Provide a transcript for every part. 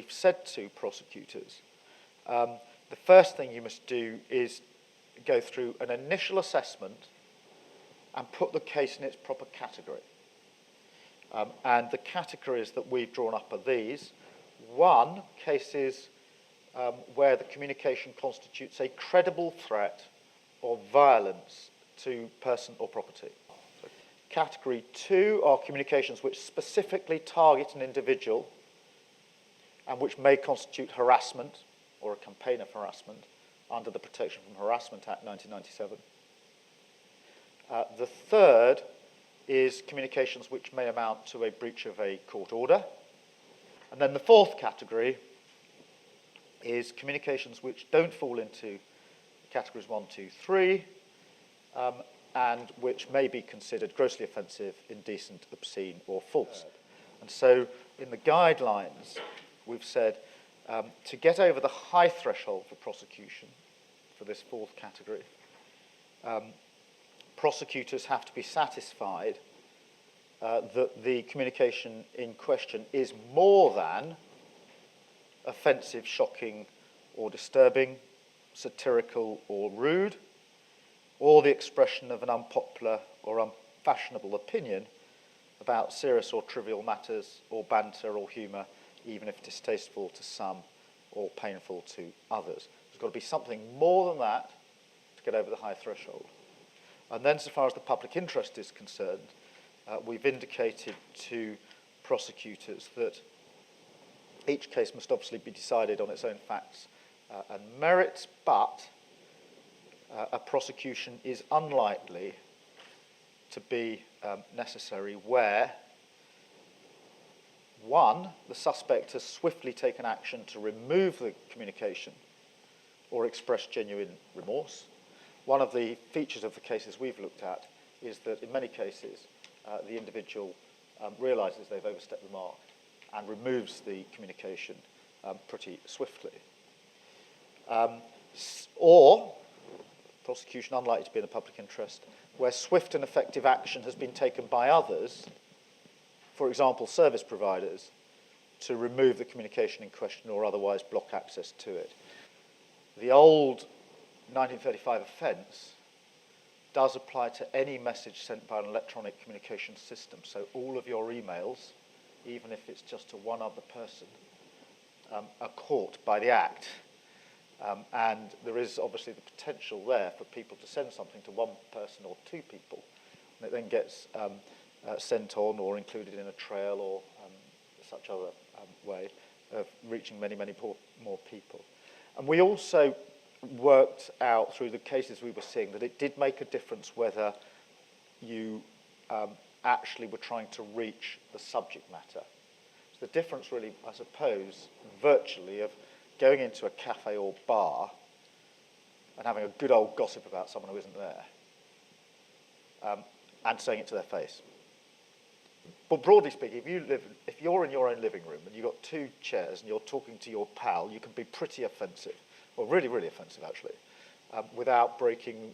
we've said to prosecutors, the first thing you must do is go through an initial assessment and put the case in its proper category. And the categories that we've drawn up are these. One, cases where the communication constitutes a credible threat or violence to person or property. Category 2 are communications which specifically target an individual and which may constitute harassment or a campaign of harassment under the Protection from Harassment Act 1997. The third is communications which may amount to a breach of a court order. And then the fourth category is communications which don't fall into categories 1, 2, 3, and which may be considered grossly offensive, indecent, obscene, or false. And so in the guidelines, we've said to get over the high threshold for prosecution for this fourth category, prosecutors have to be satisfied that the communication in question is more than offensive, shocking, or disturbing, satirical, or rude, or the expression of an unpopular or unfashionable opinion about serious or trivial matters, or banter or humour, even if distasteful to some or painful to others. There's got to be something more than that to get over the high threshold. And then, so far as the public interest is concerned, we've indicated to prosecutors that each case must obviously be decided on its own facts and merits, but a prosecution is unlikely to be necessary where, one, the suspect has swiftly taken action to remove the communication or express genuine remorse. One of the features of the cases we've looked at is that in many cases the individual realises they've overstepped the mark and removes the communication pretty swiftly. Or prosecution unlikely to be in the public interest, where swift and effective action has been taken by others, for example, service providers, to remove the communication in question or otherwise block access to it. The old 1935 offence does apply to any message sent by an electronic communication system. So all of your emails, even if it's just to one other person, are caught by the Act. And there is obviously the potential there for people to send something to one person or two people, and it then gets sent on or included in a trail or such other way of reaching many, many more people. And we also worked out through the cases we were seeing that it did make a difference whether you actually were trying to reach the subject matter. So the difference really, I suppose, virtually of going into a cafe or bar and having a good old gossip about someone who isn't there and saying it to their face. But broadly speaking, if you're in your own living room and you've got two chairs and you're talking to your pal, you can be pretty offensive, or really, really offensive actually, without breaking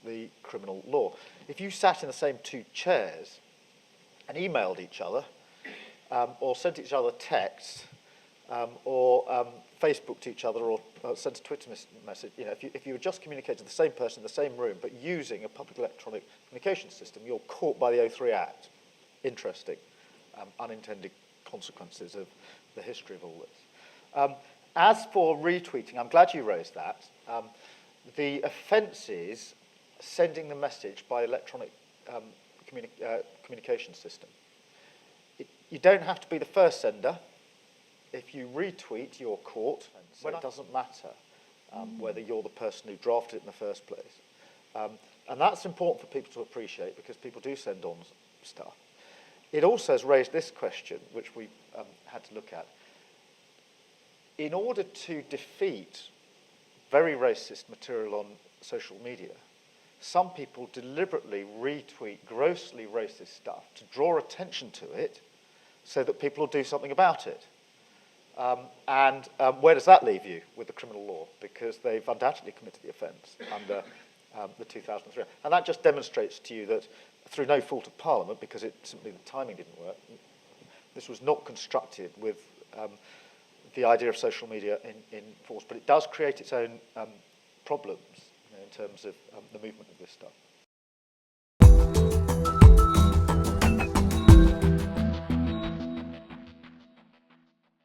the criminal law. If you sat in the same two chairs and emailed each other, or sent each other texts, or Facebooked each other, or sent a Twitter message, if you were just communicating to the same person in the same room, but using a public electronic communication system, you're caught by the '03 Act. Interesting, unintended consequences of the history of all this. As for retweeting, I'm glad you raised that. The offence is sending the message by electronic communication system. You don't have to be the first sender. If you retweet, you're caught. So it doesn't matter whether you're the person who drafted it in the first place. And that's important for people to appreciate because people do send on stuff. It also has raised this question, which we had to look at. In order to defeat very racist material on social media, some people deliberately retweet grossly racist stuff to draw attention to it so that people will do something about it. And where does that leave you with the criminal law? Because they've undoubtedly committed the offence under the 2003. And that just demonstrates to you that through no fault of Parliament, because simply the timing didn't work, this was not constructed with the idea of social media in force, but it does create its own problems, in terms of the movement of this stuff.